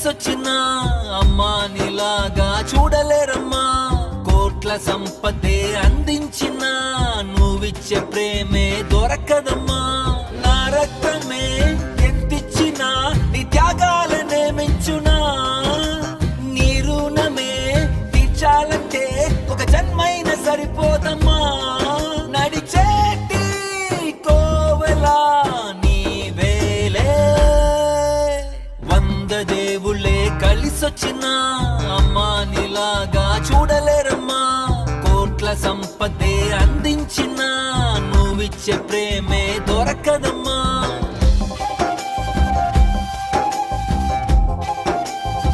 కలిసొచ్చిన అమ్మా నీలాగా చూడలేరమ్మా. కోట్ల సంపదే అందించిన నువ్విచ్చే ప్రేమే దొరకదమ్మా. నా రక్తమే ఎంతిచ్చినా నీ త్యాగాలనే మెంచునా. నీ రుణమే తీర్చాలంటే ఒక జన్మైన సరిపోదమ్మా. నడిచేటి కోవెలా నీవేలే. 100 దేవుళ్ళే కలిసొచ్చిన అమ్మా నీలాగా చూడలేరమ్మా. కోట్ల సంపదే అందించిన నువ్విచ్చే ప్రేమే దొరకదమ్మా.